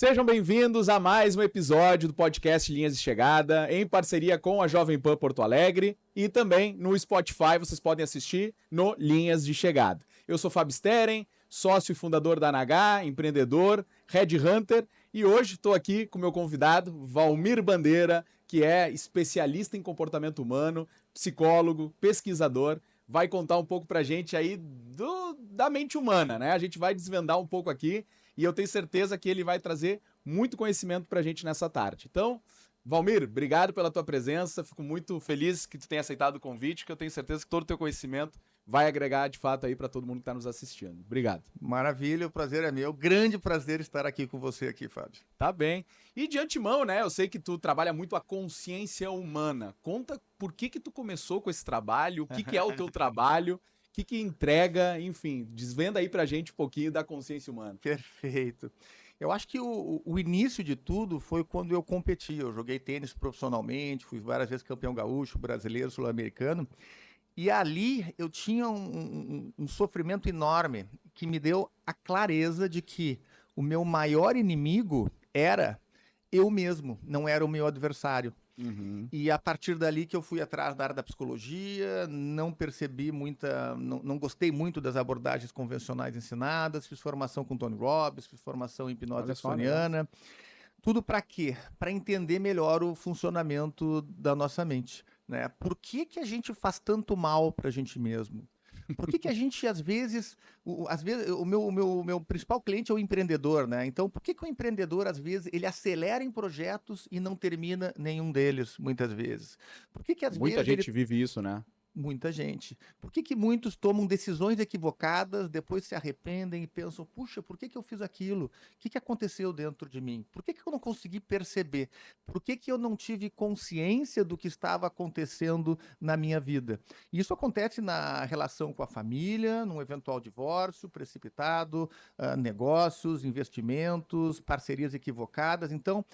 Sejam bem-vindos a mais um episódio do podcast Linhas de Chegada, em parceria com a Jovem Pan Porto Alegre e também no Spotify, vocês podem assistir no Linhas de Chegada. Eu sou Fábio Steren, sócio e fundador da NH, empreendedor, headhunter, e hoje estou aqui com o meu convidado, Valmir Bandeira, que é especialista em comportamento humano, psicólogo, pesquisador, vai contar um pouco pra gente aí da mente humana, né? A gente vai desvendar um pouco aqui e eu tenho certeza que ele vai trazer muito conhecimento pra gente nessa tarde. Então, Valmir, obrigado pela tua presença, fico muito feliz que tu tenha aceitado o convite, que eu tenho certeza que todo o teu conhecimento vai agregar de fato aí para todo mundo que está nos assistindo. Obrigado. Maravilha, o prazer é meu. Grande prazer estar aqui com você aqui, Fábio. Tá bem. E de antemão, né, eu sei que tu trabalha muito a consciência humana. Conta por que tu começou com esse trabalho, o que é o teu trabalho, o que entrega, enfim, desvenda aí pra gente um pouquinho da consciência humana. Perfeito. Eu acho que o início de tudo foi quando eu competi. Eu joguei tênis profissionalmente, fui várias vezes campeão gaúcho, brasileiro, sul-americano. E ali eu tinha um sofrimento enorme que me deu a clareza de que o meu maior inimigo era eu mesmo, não era o meu adversário. Uhum. E a partir dali que eu fui atrás da área da psicologia, não percebi muita, não gostei muito das abordagens convencionais ensinadas, fiz formação com Tony Robbins, fiz formação em hipnose Olha só, ericksoniana. Tudo para quê? Para entender melhor o funcionamento da nossa mente, né? Por que que a gente faz tanto mal para a gente mesmo? Por que que a gente, às vezes, o meu principal cliente é o empreendedor, né? Então, por que que o empreendedor, às vezes, ele acelera em projetos e não termina nenhum deles, muitas vezes? Por que que, às muita vezes, ele gente vive isso, né? Muita gente. Por que que muitos tomam decisões equivocadas, depois se arrependem e pensam, puxa, por que que eu fiz aquilo? O que que aconteceu dentro de mim? Por que que eu não consegui perceber? Por que que eu não tive consciência do que estava acontecendo na minha vida? Isso acontece na relação com a família, num eventual divórcio precipitado, negócios, investimentos, parcerias equivocadas. Então, o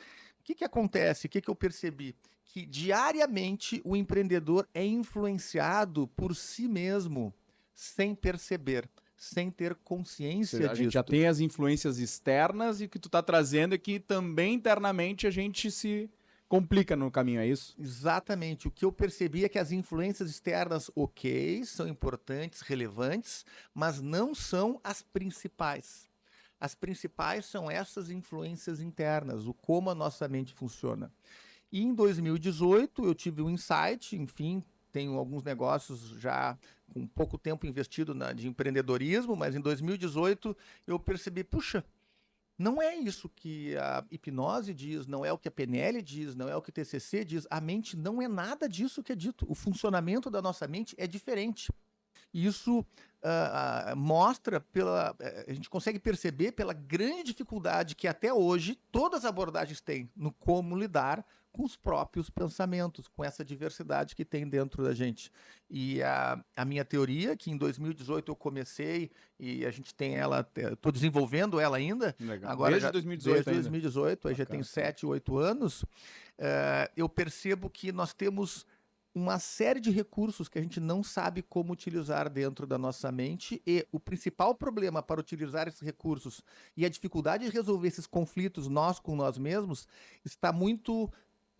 que que acontece? O que que eu percebi? Que diariamente o empreendedor é influenciado por si mesmo, sem perceber, sem ter Ou seja, consciência a gente já disto. tem as influências externas e o que tu tá trazendo é que também internamente a gente se complica no caminho, é isso? Exatamente. O que eu percebi é que as influências externas, ok, são importantes, relevantes, mas não são as principais. As principais são essas influências internas, o como a nossa mente funciona. E em 2018 eu tive um insight, enfim, tenho alguns negócios já com pouco tempo investido de empreendedorismo, mas em 2018 eu percebi, puxa, não é isso que a hipnose diz, não é o que a PNL diz, não é o que o TCC diz. A mente não é nada disso que é dito. O funcionamento da nossa mente é diferente. Isso mostra a gente consegue perceber pela grande dificuldade que até hoje todas as abordagens têm no como lidar com os próprios pensamentos, com essa diversidade que tem dentro da gente. E a minha teoria, que em 2018 eu comecei e a gente tem ela, estou desenvolvendo ela ainda, Legal. agora Desde já 2018 desde ainda. 2018, aí já tem Bacana. 7, 8 anos, eu percebo que nós temos uma série de recursos que a gente não sabe como utilizar dentro da nossa mente e o principal problema para utilizar esses recursos e a dificuldade de resolver esses conflitos nós com nós mesmos está muito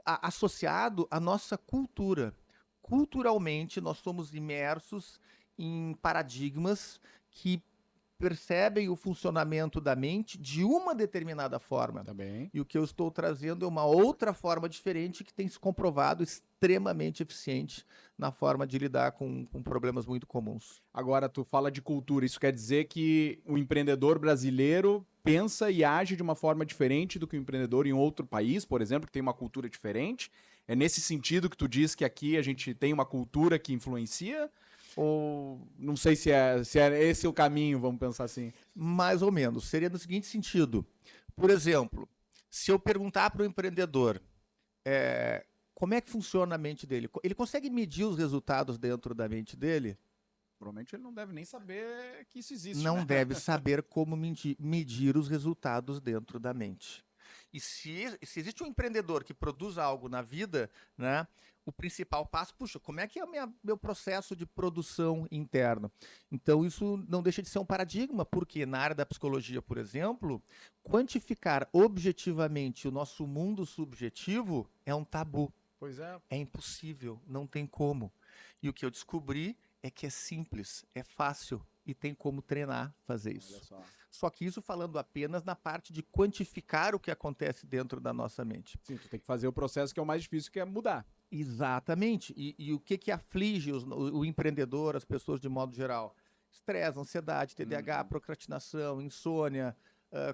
associado à nossa cultura. Culturalmente, nós somos imersos em paradigmas que percebem o funcionamento da mente de uma determinada forma. Tá bem. E o que eu estou trazendo é uma outra forma diferente que tem se comprovado extremamente eficiente na forma de lidar com problemas muito comuns. Agora, tu fala de cultura, isso quer dizer que o empreendedor brasileiro pensa e age de uma forma diferente do que o empreendedor em outro país, por exemplo, que tem uma cultura diferente? É nesse sentido que tu diz que aqui a gente tem uma cultura que influencia? Ou não sei se é esse o caminho, vamos pensar assim. Mais ou menos. Seria no seguinte sentido. Por exemplo, se eu perguntar para o empreendedor como é que funciona a mente dele, ele consegue medir os resultados dentro da mente dele? Provavelmente ele não deve nem saber que isso existe, Não né? deve saber como medir os resultados dentro da mente. E se existe um empreendedor que produz algo na vida, né, o principal passo, puxa, como é que é o meu processo de produção interno? Então, isso não deixa de ser um paradigma, porque na área da psicologia, por exemplo, quantificar objetivamente o nosso mundo subjetivo é um tabu. Pois é. É impossível, não tem como. E o que eu descobri é que é simples, é fácil e tem como treinar fazer Olha isso. só. Só que isso falando apenas na parte de quantificar o que acontece dentro da nossa mente. Sim, tu tem que fazer o processo que é o mais difícil, que é mudar. Exatamente. E o que aflige o empreendedor, as pessoas de modo geral? Estresse, ansiedade, TDAH, procrastinação, insônia,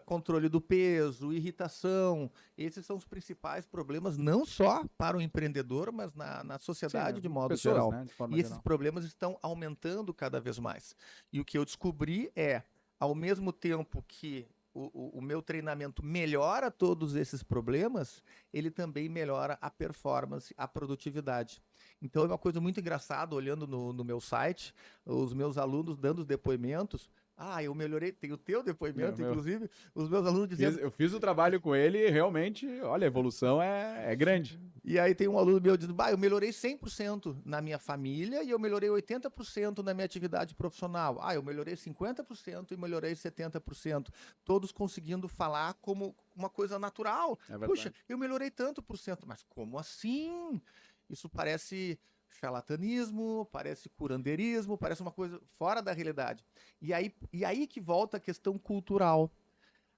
controle do peso, irritação. Esses são os principais problemas, não só para o empreendedor, mas na sociedade Sim, de modo pessoas, geral. né, de forma E esses geral. problemas estão aumentando cada vez mais. E o que eu descobri é, ao mesmo tempo que o meu treinamento melhora todos esses problemas, ele também melhora a performance, a produtividade. Então é uma coisa muito engraçada, olhando no meu site, os meus alunos dando os depoimentos. Ah, eu melhorei, tem o teu depoimento, inclusive, os meus alunos dizendo... Eu fiz o trabalho com ele e realmente, olha, a evolução é grande. E aí tem um aluno meu dizendo, eu melhorei 100% na minha família e eu melhorei 80% na minha atividade profissional. Ah, eu melhorei 50% e melhorei 70%. Todos conseguindo falar como uma coisa natural. É verdade. Puxa, eu melhorei tanto por cento. Mas como assim? Isso parece charlatanismo, parece curandeirismo, parece uma coisa fora da realidade. E aí que volta a questão cultural.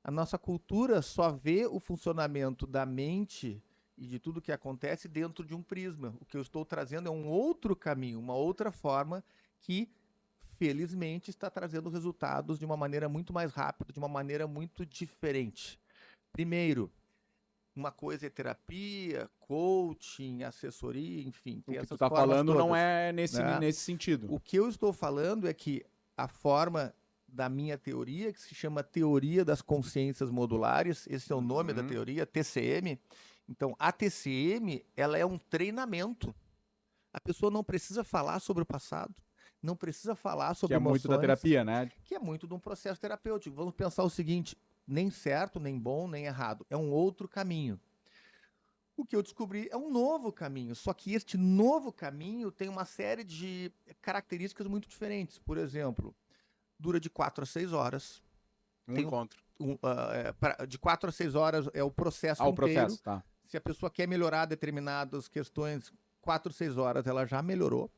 A nossa cultura só vê o funcionamento da mente e de tudo que acontece dentro de um prisma. O que eu estou trazendo é um outro caminho, uma outra forma que, felizmente, está trazendo resultados de uma maneira muito mais rápida, de uma maneira muito diferente. Primeiro, uma coisa é terapia, coaching, assessoria, enfim, O tem que tu essas tá formas falando não todas, é né? nesse sentido. O que eu estou falando é que a forma da minha teoria, que se chama Teoria das Consciências Modulares, esse é o nome da teoria, TCM. Então, a TCM, ela é um treinamento. A pessoa não precisa falar sobre o passado, não precisa falar Que sobre é muito da emoções, terapia, né? que é muito de um processo terapêutico. Vamos pensar o seguinte, nem certo, nem bom, nem errado. É um outro caminho. O que eu descobri é um novo caminho, só que este novo caminho tem uma série de características muito diferentes. Por exemplo, dura de 4 a 6 horas. Um encontro. De 4 a 6 horas é o processo O inteiro. processo, tá. Se a pessoa quer melhorar determinadas questões, 4, 6 horas ela já melhorou.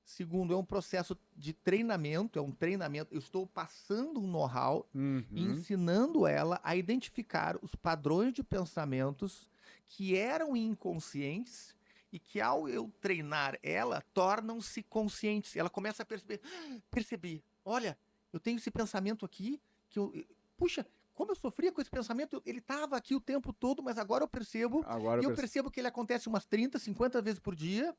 Segundo, é um processo de treinamento, é um treinamento. Eu estou passando um know-how, ensinando ela a identificar os padrões de pensamentos que eram inconscientes e que, ao eu treinar ela, tornam-se conscientes. Ela começa a perceber, olha, eu tenho esse pensamento aqui, puxa, como eu sofria com esse pensamento, ele estava aqui o tempo todo, mas agora eu percebo, eu percebo que ele acontece umas 30, 50 vezes por dia,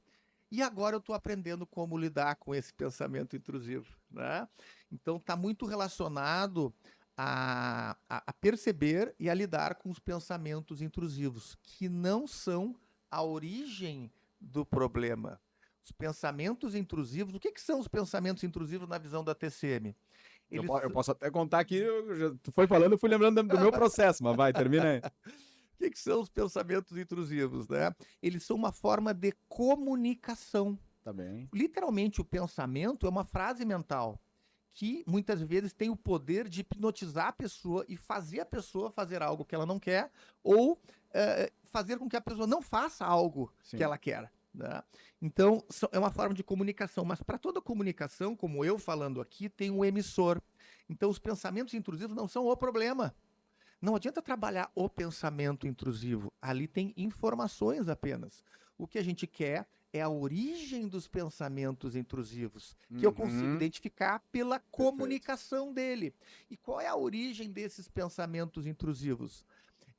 e agora eu estou aprendendo como lidar com esse pensamento intrusivo, né? Então está muito relacionado a perceber e a lidar com os pensamentos intrusivos, que não são a origem do problema. Os pensamentos intrusivos, o que são os pensamentos intrusivos na visão da TCM? Eu posso até contar aqui, tu foi falando, eu fui lembrando do meu processo, mas vai, termina aí. O que são os pensamentos intrusivos, né? Eles são uma forma de comunicação. Tá bem. Literalmente, o pensamento é uma frase mental que muitas vezes tem o poder de hipnotizar a pessoa e fazer a pessoa fazer algo que ela não quer ou fazer com que a pessoa não faça algo que ela quer. Né? Então, é uma forma de comunicação, mas para toda comunicação, como eu falando aqui, tem um emissor. Então, os pensamentos intrusivos não são o problema. Não adianta trabalhar o pensamento intrusivo. Ali tem informações apenas. O que a gente quer é a origem dos pensamentos intrusivos, que eu consigo identificar pela comunicação dele. E qual é a origem desses pensamentos intrusivos?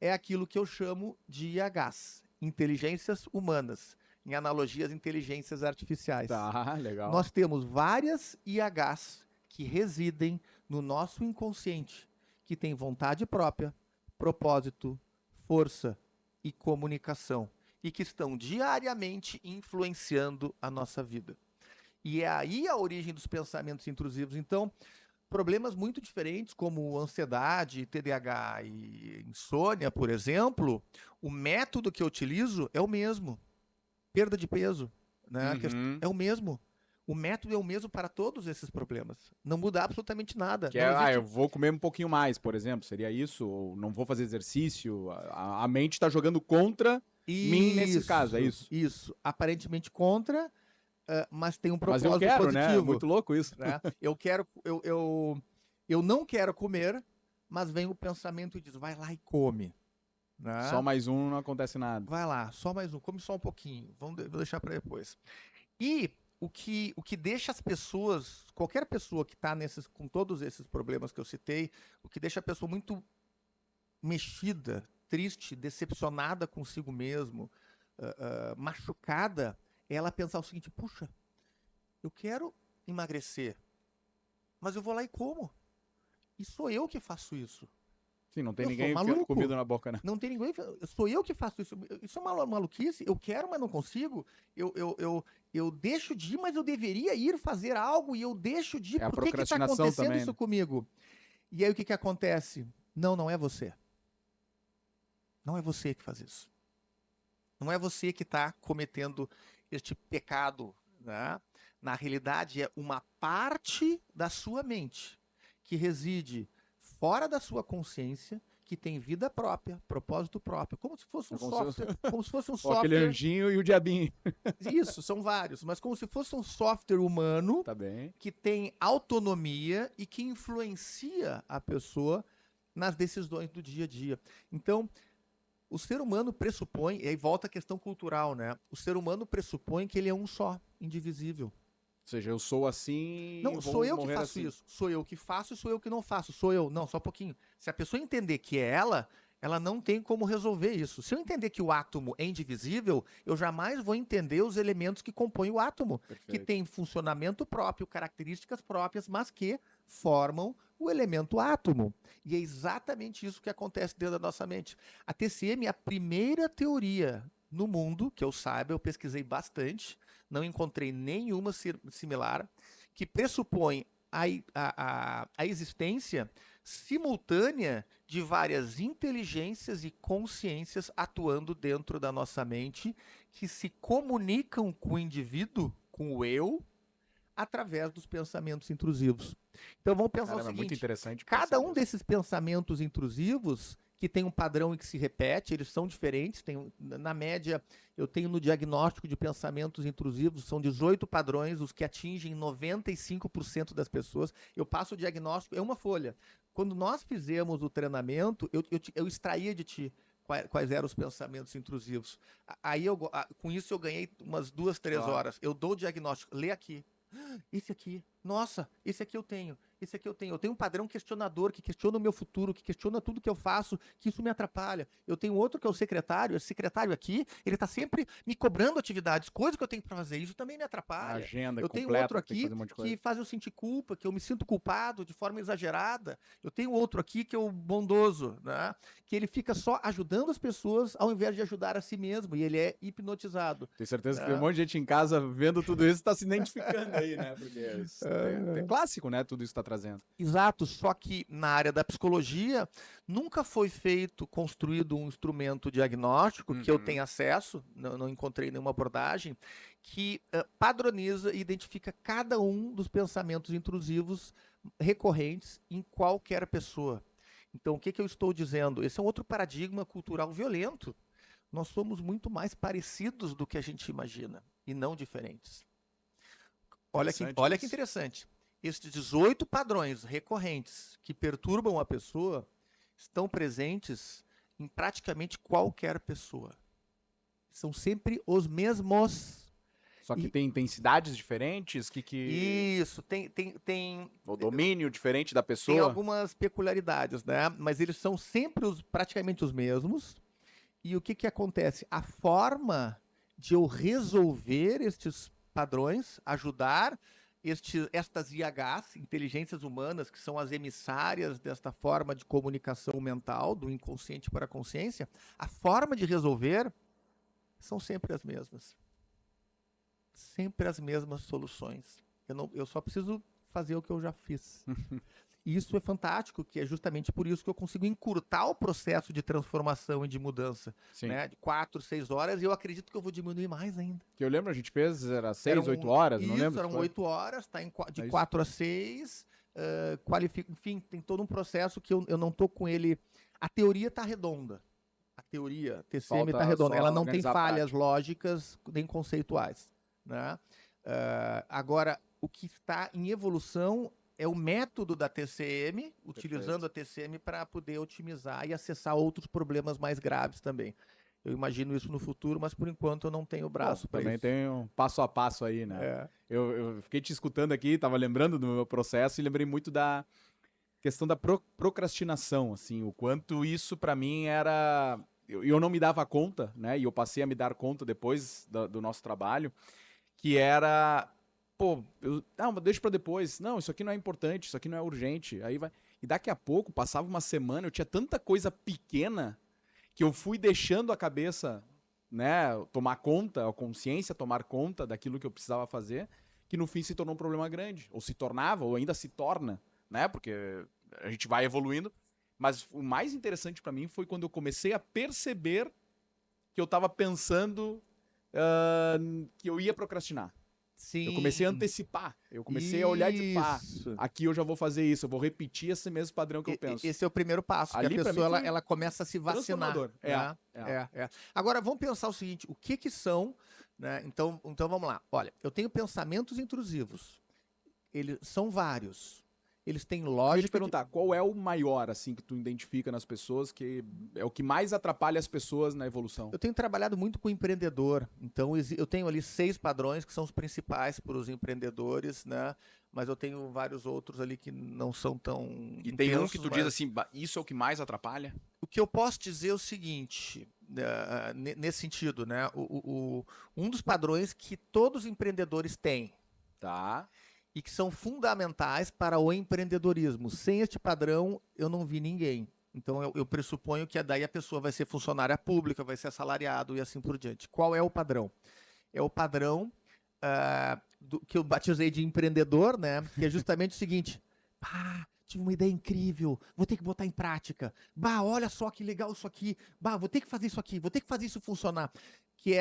É aquilo que eu chamo de IHs, inteligências humanas, em analogia às inteligências artificiais. Tá, legal. Nós temos várias IHs que residem no nosso inconsciente, que tem vontade própria, propósito, força e comunicação, e que estão diariamente influenciando a nossa vida. E é aí a origem dos pensamentos intrusivos. Então, problemas muito diferentes, como ansiedade, TDAH e insônia, por exemplo, o método que eu utilizo é o mesmo. perda de peso, né? Uhum. É o mesmo. O método é o mesmo para todos esses problemas. Não muda absolutamente nada. Que Não é, existe. eu vou comer um pouquinho mais, por exemplo, seria isso? Ou não vou fazer exercício? A mente tá jogando contra mim nesse caso, é isso? Isso. Aparentemente contra, mas tem um Mas eu propósito quero, né? É positivo, muito louco isso. né? Eu não quero comer, mas vem o pensamento e diz, vai lá e come, Só né? mais um, não acontece nada. Vai lá, só mais um, come só um pouquinho. Vou deixar para depois. E o que deixa as pessoas, qualquer pessoa que está com todos esses problemas que eu citei, o que deixa a pessoa muito mexida, triste, decepcionada consigo mesmo, machucada, é ela pensar o seguinte: puxa, eu quero emagrecer, mas eu vou lá e como. E sou eu que faço isso. Sim, não tem Eu sou ninguém enfiando maluco. comida na boca, né? Não tem ninguém. Sou eu que faço isso. Isso é uma maluquice. Eu quero, mas não consigo. Eu deixo de ir, mas eu deveria ir fazer algo e eu deixo de ir. É a Por que está procrastinação acontecendo também, isso né? comigo? E aí o que acontece? Não, não é você. Não é você que faz isso. Não é você que está cometendo este pecado, né? Na realidade, é uma parte da sua mente que reside fora da sua consciência, que tem vida própria, propósito próprio, como se fosse É um como se software, como se fosse um Ó, aquele software. anjinho e o diabinho. Isso, são vários, mas como se fosse um software humano Tá bem. que tem autonomia e que influencia a pessoa nas decisões do dia a dia. Então, o ser humano pressupõe, e aí volta a questão cultural, né? O ser humano pressupõe que ele é um só, indivisível. Ou seja, eu sou assim e Não, sou vou eu que morrer faço assim. isso. Sou eu que faço e sou eu que não faço. Sou eu. Não, só um pouquinho. Se a pessoa entender que é ela não tem como resolver isso. Se eu entender que o átomo é indivisível, eu jamais vou entender os elementos que compõem o átomo, que Perfeito. têm funcionamento próprio, características próprias, mas que formam o elemento átomo. E é exatamente isso que acontece dentro da nossa mente. A TCM é a primeira teoria no mundo, que eu saiba, eu pesquisei bastante, não encontrei nenhuma similar, que pressupõe a existência simultânea de várias inteligências e consciências atuando dentro da nossa mente, que se comunicam com o indivíduo, com o eu, através dos pensamentos intrusivos. Então vamos pensar o Caramba, é muito seguinte: interessante cada pensar um nisso. desses pensamentos intrusivos que tem um padrão e que se repete, eles são diferentes. Na média, eu tenho no diagnóstico de pensamentos intrusivos, são 18 padrões, os que atingem 95% das pessoas. Eu passo o diagnóstico, é uma folha. Quando nós fizemos o treinamento, eu extraía de ti quais eram os pensamentos intrusivos. Aí com isso eu ganhei umas 2, 3 Claro. horas. Eu dou o diagnóstico, lê aqui. Esse aqui, nossa, esse aqui eu tenho, esse aqui eu tenho. Eu tenho um padrão questionador que questiona o meu futuro, que questiona tudo que eu faço, que isso me atrapalha. Eu tenho outro que é o secretário, esse secretário aqui, ele está sempre me cobrando atividades, coisas que eu tenho para fazer, isso também me A atrapalha. agenda Eu tenho outro completa, tem que aqui fazer um monte de que coisa. faz eu sentir culpa, que eu me sinto culpado de forma exagerada. Eu tenho outro aqui que é o bondoso, né? Que ele fica só ajudando as pessoas ao invés de ajudar a si mesmo, e ele é hipnotizado. Tenho certeza que tem um Né? monte de gente em casa vendo tudo isso tá se identificando aí, né? Porque é clássico, né? Tudo isso tá trazendo. Exato, só que na área da psicologia nunca foi feito, construído um instrumento diagnóstico que eu tenha acesso, não encontrei nenhuma abordagem, que padroniza e identifica cada um dos pensamentos intrusivos recorrentes em qualquer pessoa. Então, o que, que eu estou dizendo? Esse é um outro paradigma cultural violento. Nós somos muito mais parecidos do que a gente imagina e não diferentes. Interessante Olha que isso. interessante. Estes 18 padrões recorrentes que perturbam a pessoa estão presentes em praticamente qualquer pessoa. São sempre os mesmos. Só que E, tem intensidades diferentes, isso, o domínio diferente da tem pessoa. algumas peculiaridades, né? Mas eles são sempre praticamente os mesmos. E o que, que acontece? A forma de eu resolver estes padrões, ajudar estas IHs, inteligências humanas, que são as emissárias desta forma de comunicação mental, do inconsciente para a consciência, a forma de resolver são sempre as mesmas. Sempre as mesmas soluções. Eu só preciso fazer o que eu já fiz. E isso é fantástico, que é justamente por isso que eu consigo encurtar o processo de transformação e de mudança, Sim. né? De 4, 6 horas, e eu acredito que eu vou diminuir mais ainda. Que eu lembro, a gente fez, era 6, 8 horas, não lembro. Isso, eram 8 horas, tá de É isso. 4 a 6, qualifica, enfim, tem todo um processo que eu não tô com ele. A teoria tá redonda. A teoria, TCM tá redonda. Ela não tem falhas lógicas nem conceituais, né? Agora, o que está em evolução é o método da TCM, utilizando a TCM para poder otimizar e acessar outros problemas mais graves também. Eu imagino isso no futuro, mas por enquanto eu não tenho braço para isso. Também tem um passo a passo aí, né? Eu fiquei te escutando aqui, tava lembrando do meu processo e lembrei muito da questão da procrastinação, assim, o quanto isso para mim era... Eu não me dava conta, né? E eu passei a me dar conta depois do nosso trabalho, que era... Pô, não, deixa pra depois. Não, isso aqui não é importante, isso aqui não é urgente. Aí vai... E daqui a pouco, passava uma semana, eu tinha tanta coisa pequena que eu fui deixando a cabeça, né, tomar conta, a consciência tomar conta daquilo que eu precisava fazer, que no fim se tornou um problema grande. Ou se tornava, ou ainda se torna, né? Porque a gente vai evoluindo. Mas o mais interessante pra mim foi quando eu comecei a perceber que eu tava pensando que eu ia procrastinar. Sim. Eu comecei a antecipar. Eu comecei a olhar de pá. Aqui eu já vou fazer isso. Eu vou repetir esse mesmo padrão que eu penso. Esse é o primeiro passo. Ali, que a pessoa ela começa a se vacinar. Né? Agora, vamos pensar o seguinte. O que são... Né? Então vamos lá. Olha, eu tenho pensamentos intrusivos. Eles são vários. Eles têm lógica... Deixa eu te perguntar, qual é o maior, assim, que tu identifica nas pessoas, que é o que mais atrapalha as pessoas na evolução? Eu tenho trabalhado muito com empreendedor, então eu tenho ali 6 padrões que são os principais para os empreendedores, né? Mas eu tenho vários outros ali que não são tão E tem um que tu diz assim, isso é o que mais atrapalha? O que eu posso dizer é o seguinte, nesse sentido, né? Um dos padrões que todos os empreendedores têm. Tá. E que são fundamentais para o empreendedorismo. Sem este padrão, eu não vi ninguém. Então, eu pressuponho que daí a pessoa vai ser funcionária pública, vai ser assalariado e assim por diante. Qual é o padrão? É o padrão que eu batizei de empreendedor, né? Que é justamente o seguinte. Tive uma ideia incrível, vou ter que botar em prática. Olha só que legal isso aqui. Vou ter que fazer isso aqui, vou ter que fazer isso funcionar. Que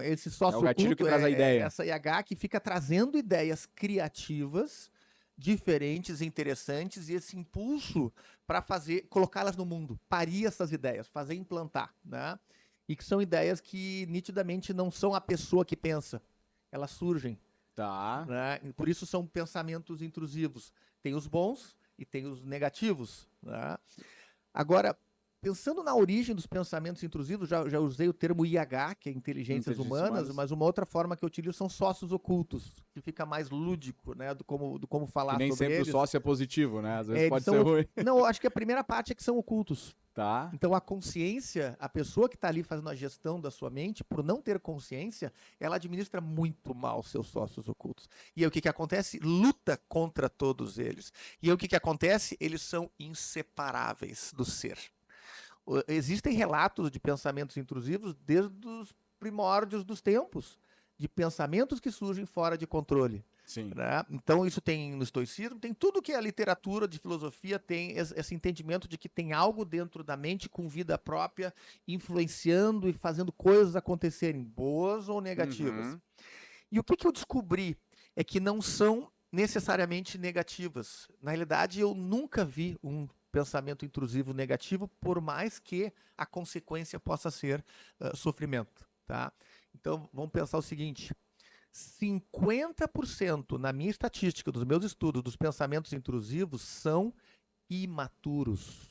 esse sócio o gatilho que traz a ideia. Essa IH que fica trazendo ideias criativas, diferentes, interessantes, e esse impulso para colocá-las no mundo, parir essas ideias, fazer implantar, né? E que são ideias que nitidamente não são a pessoa que pensa, elas surgem. Tá. Né? Por isso são pensamentos intrusivos. Tem os bons e tem os negativos. Né? Agora, pensando na origem dos pensamentos intrusivos, já usei o termo IH, que é inteligências humanas, mas uma outra forma que eu utilizo são sócios ocultos, que fica mais lúdico, né, do como falar sobre eles. Nem sempre o sócio é positivo, né? Às vezes pode ser ruim. Não, eu acho que a primeira parte é que são ocultos. Tá. Então a consciência, a pessoa que está ali fazendo a gestão da sua mente, por não ter consciência, ela administra muito mal seus sócios ocultos. E aí o que acontece? Luta contra todos eles. E aí o que acontece? Eles são inseparáveis do ser. Existem relatos de pensamentos intrusivos desde os primórdios dos tempos, de pensamentos que surgem fora de controle. Sim. Né? Então isso tem no estoicismo, tem tudo que a literatura de filosofia tem esse entendimento de que tem algo dentro da mente com vida própria, influenciando e fazendo coisas acontecerem, boas ou negativas. E o que eu descobri é que não são necessariamente negativas. Na realidade, eu nunca vi um pensamento intrusivo negativo, por mais que a consequência possa ser sofrimento. Tá? Então, vamos pensar o seguinte: 50% na minha estatística, dos meus estudos, dos pensamentos intrusivos são imaturos.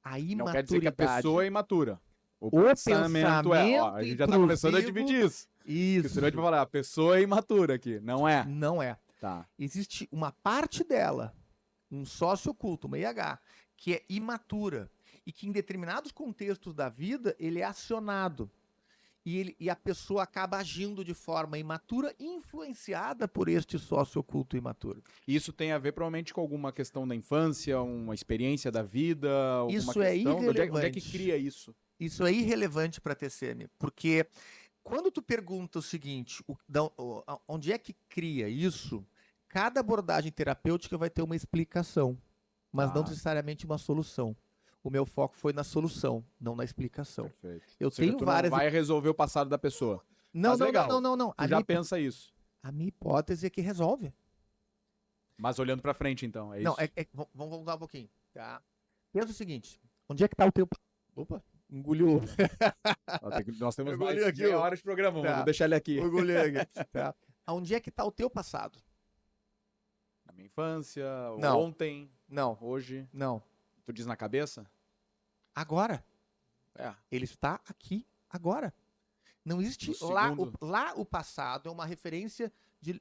A imaturidade... Não quer dizer que a pessoa é imatura. O pensamento a gente já está começando a dividir isso. Isso. Porque senão a gente vai falar, a pessoa é imatura aqui. Não é. Não é. Tá. Existe uma parte dela, um sócio oculto, uma IH, que é imatura. E que em determinados contextos da vida, ele é acionado. E a pessoa acaba agindo de forma imatura, influenciada por este sócio oculto imaturo. Isso tem a ver provavelmente com alguma questão da infância, uma experiência da vida, alguma isso questão? É irrelevante. Onde é que cria isso? Isso é irrelevante para a TCM, porque quando tu pergunta o seguinte, onde é que cria isso, Cada abordagem terapêutica vai ter uma explicação, mas não Ah. necessariamente uma solução. O meu foco foi na solução, não na explicação. Perfeito. Eu Ou seja, tenho tu várias. não vai resolver o passado da pessoa. Não, Mas não, legal. não, não, não. Tu já pensa isso. A minha hipótese é que resolve. Mas olhando pra frente, então, é isso? Não, vamos voltar um pouquinho, tá? Pensa o seguinte, onde é que tá o teu... Opa, engoliu. Nós temos Eu mais engoli aqui, meia ó. hora de programa, Tá. vou deixar ele aqui. Engoliu aqui, tá? Onde é que tá o teu passado? Na minha infância, Não. ontem, Não, hoje. não. Tu diz na cabeça? Agora. É. Ele está aqui agora. Não existe No lá. segundo. Lá o passado é uma referência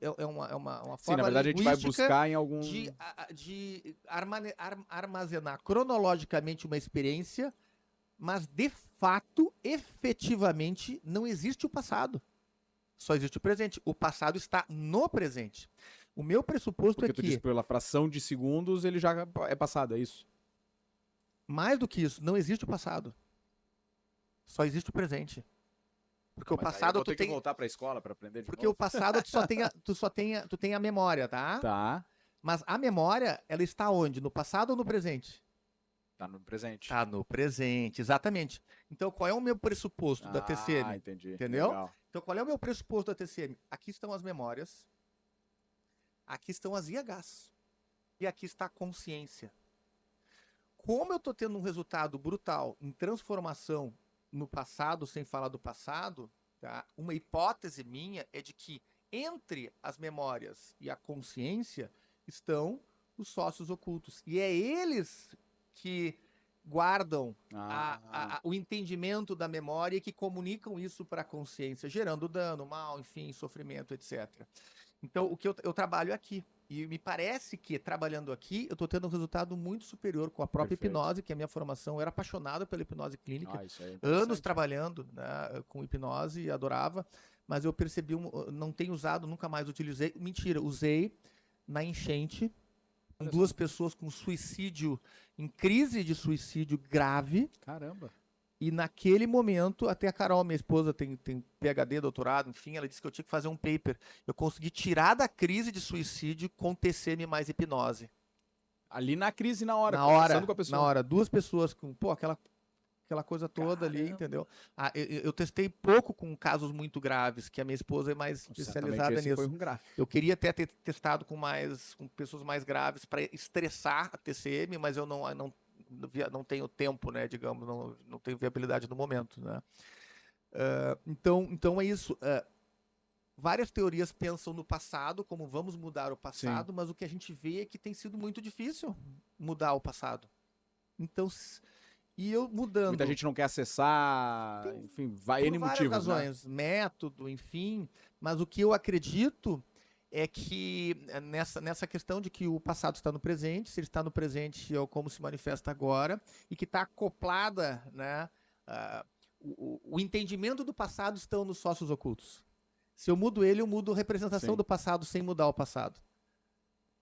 é uma forma Sim, na verdade a gente vai linguística buscar em algum... de armazenar cronologicamente uma experiência, mas de fato, efetivamente, não existe o passado. Só existe o presente. O passado está no presente. O meu pressuposto Porque é tu que, diz pela fração de segundos, ele já é passado, é isso? mais do que isso, não existe o passado. Só existe o presente. Porque o Mas aí eu passado vou tu ter tem... que voltar pra escola pra aprender de Porque novo? o passado tu tem a memória, tá? Tá, Mas a memória, ela está onde? No passado ou no presente? tá no presente. Tá no presente, exatamente. Então, qual é o meu pressuposto da TCM? Ah, entendi. Entendeu? Legal. Então, qual é o meu pressuposto da TCM? Aqui estão as memórias, aqui estão as IHs, e aqui está a consciência. Como eu estou tendo um resultado brutal em transformação no passado, sem falar do passado, tá? Uma hipótese minha é de que entre as memórias e a consciência estão os sócios ocultos. E é eles que guardam o entendimento da memória e que comunicam isso para a consciência, gerando dano, mal, enfim, sofrimento, etc. Então, o que eu trabalho aqui. E me parece que, trabalhando aqui, eu estou tendo um resultado muito superior com a própria Perfeito. hipnose, que é a minha formação. Eu era apaixonado pela hipnose clínica. Isso aí é Anos interessante. trabalhando, né, com hipnose e adorava, mas eu percebi, não tenho usado, nunca mais utilizei. Mentira, usei na enchente, com Olha duas só. pessoas com suicídio, em crise de suicídio grave. Caramba. E naquele momento, até a Carol, minha esposa, tem PhD, doutorado, enfim, ela disse que eu tinha que fazer um paper. Eu consegui tirar da crise de suicídio com TCM mais hipnose. Ali na crise, na hora, Na conversando hora, com a pessoa. na hora. Duas pessoas com, aquela coisa toda ali, Caramba. entendeu? Eu testei pouco com casos muito graves, que a minha esposa é mais Certamente especializada esse nisso. foi um gráfico. Eu queria até ter testado com pessoas mais graves para estressar a TCM, mas eu não tenho tempo, né, digamos, não tenho viabilidade no momento, né? Então é isso. Várias teorias pensam no passado, como vamos mudar o passado, mas o que a gente vê é que tem sido muito difícil mudar o passado. Então, e eu mudando... Muita gente não quer acessar, enfim, vai N por várias motivos, razões, né? método, enfim, mas o que eu acredito é que nessa questão de que o passado está no presente, se ele está no presente é como se manifesta agora, e que está acoplada, né, o entendimento do passado estão nos sócios ocultos. Se eu mudo ele, eu mudo a representação do passado sem mudar o passado.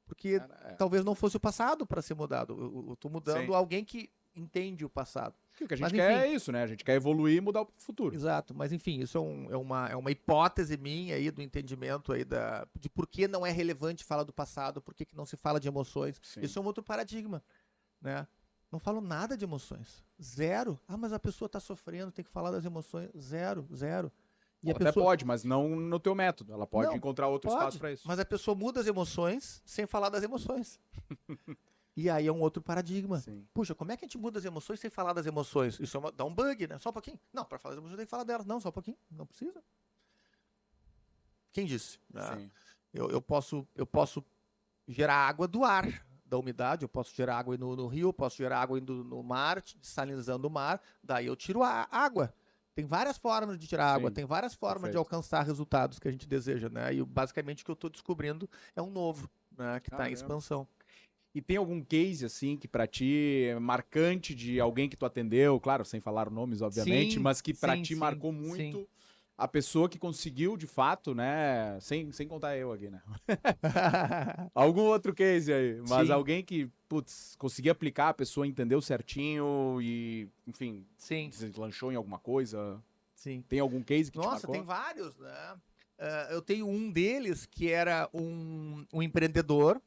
Porque talvez não fosse o passado para ser mudado. Eu estou mudando alguém que entende o passado. O que a gente quer é isso, né? A gente quer evoluir e mudar o futuro. Exato, mas enfim, isso é uma hipótese minha aí do entendimento aí de por que não é relevante falar do passado, por que não se fala de emoções. Sim. Isso é um outro paradigma, né? Não falo nada de emoções. Zero. Ah, mas a pessoa está sofrendo, tem que falar das emoções. Zero. E Ela até pode, mas não no teu método. Ela pode encontrar outro espaço para isso. Mas a pessoa muda as emoções sem falar das emoções. E aí é um outro paradigma. Sim. Puxa, como é que a gente muda as emoções sem falar das emoções? Isso dá um bug, né? Só um pouquinho. Não, para falar das emoções tem que falar delas. Não, só um pouquinho. Não precisa. Quem disse? Sim. Eu posso gerar água do ar, da umidade. Eu posso gerar água no rio, eu posso gerar água indo no mar, dessalinizando o mar. Daí eu tiro a água. Tem várias formas de tirar água, tem várias formas de alcançar resultados que a gente deseja, né? E basicamente o que eu estou descobrindo é um novo, né? Que está em expansão. E tem algum case, assim, que pra ti é marcante de alguém que tu atendeu, claro, sem falar nomes, obviamente, mas que pra ti marcou muito a pessoa que conseguiu, de fato, né? Sem contar eu aqui, né? Algum outro case aí, mas alguém que, putz, conseguia aplicar, a pessoa entendeu certinho e, enfim, deslanchou em alguma coisa. Sim. Tem algum case que te marcou? Tem vários, né? Eu tenho um deles que era um empreendedor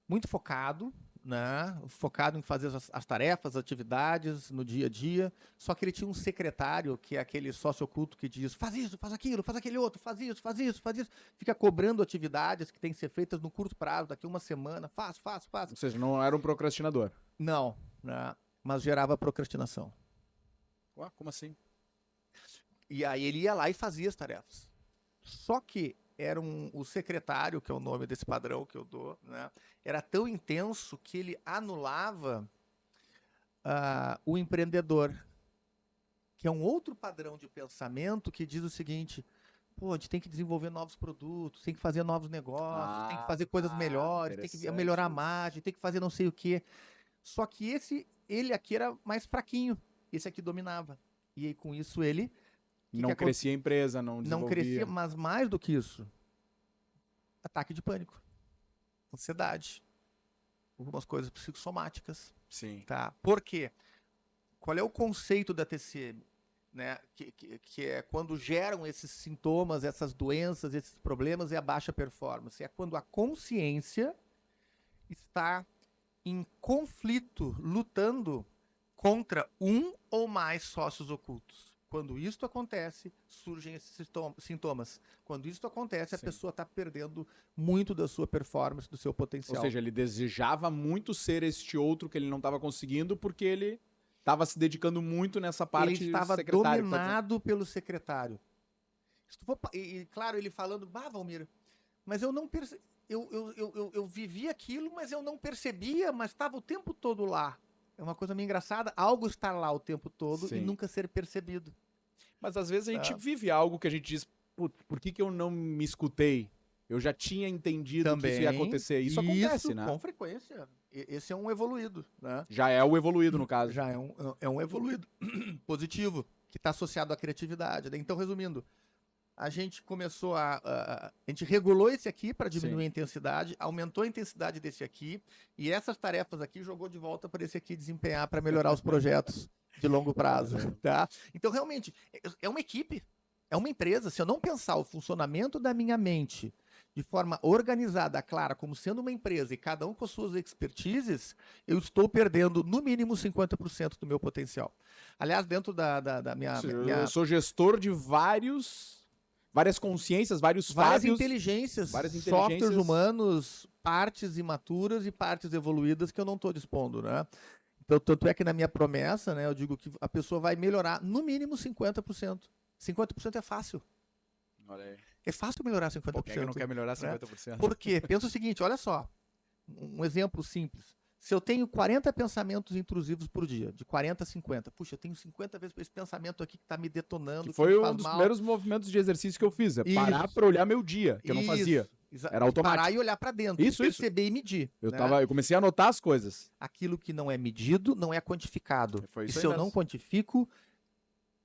muito focado, né? Focado em fazer as tarefas, as atividades no dia a dia. Só que ele tinha um secretário, que é aquele sócio oculto que diz: faz isso, faz aquilo, faz aquele outro, faz isso, faz isso, faz isso. Fica cobrando atividades que têm que ser feitas no curto prazo, daqui a uma semana. Faz. Ou seja, não era um procrastinador. Não, né? Mas gerava procrastinação. Ué, como assim? E aí ele ia lá e fazia as tarefas. Só que o secretário, que é o nome desse padrão que eu dou, né, era tão intenso que ele anulava o empreendedor, que é um outro padrão de pensamento que diz o seguinte: pô, a gente tem que desenvolver novos produtos, tem que fazer novos negócios, tem que fazer coisas melhores, tem que melhorar a margem, tem que fazer não sei o quê. Só que ele aqui era mais fraquinho, esse aqui dominava. E aí, com isso ele não crescia a empresa, não desenvolvia. Não crescia, mas mais do que isso, ataque de pânico, ansiedade, algumas coisas psicossomáticas. Sim. Tá? Por quê? Qual é o conceito da TCM? Né? Que é quando geram esses sintomas, essas doenças, esses problemas, é a baixa performance. É quando a consciência está em conflito, lutando contra um ou mais sócios ocultos. Quando isso acontece, surgem esses sintomas. Quando isso acontece, a pessoa está perdendo muito da sua performance, do seu potencial. Ou seja, ele desejava muito ser este outro que ele não estava conseguindo porque ele estava se dedicando muito nessa parte. Ele estava dominado pelo secretário. E claro, ele falando: bah, Valmir, mas eu não percebi. Eu vivi aquilo, mas eu não percebia, mas estava o tempo todo lá. É uma coisa meio engraçada, algo estar lá o tempo todo. Sim. E nunca ser percebido. Mas às vezes a gente vive algo que a gente diz: por que eu não me escutei? Eu já tinha entendido que isso ia acontecer. Isso acontece, né? Com frequência. Esse é um evoluído, né? Já é o evoluído, no caso. Já é um evoluído positivo, que está associado à criatividade. Né? Então, resumindo, a gente começou a gente regulou esse aqui para diminuir a intensidade, aumentou a intensidade desse aqui, e essas tarefas aqui jogou de volta para esse aqui desempenhar para melhorar os projetos de longo prazo, tá? Então, realmente, é uma equipe, é uma empresa. Se eu não pensar o funcionamento da minha mente de forma organizada, clara, como sendo uma empresa e cada um com as suas expertises, eu estou perdendo no mínimo 50% do meu potencial. Aliás, dentro da minha... Eu sou gestor de várias consciências, várias inteligências, softwares humanos, partes imaturas e partes evoluídas que eu não estou dispondo, né? Então, tanto é que na minha promessa, né, eu digo que a pessoa vai melhorar no mínimo 50%. 50% é fácil. Olha aí. É fácil melhorar 50%. Por que não quer melhorar 50%? Né? Por quê? Pensa o seguinte, olha só. Um exemplo simples. Se eu tenho 40 pensamentos intrusivos por dia, de 40 a 50, puxa, eu tenho 50 vezes esse pensamento aqui que está me detonando. Que foi um dos primeiros movimentos de exercício que eu fiz. É parar para olhar meu dia, que eu não fazia. Era automático. Parar e olhar para dentro. Isso. Perceber e medir. Eu comecei a anotar as coisas. Aquilo que não é medido não é quantificado. E se eu não quantifico,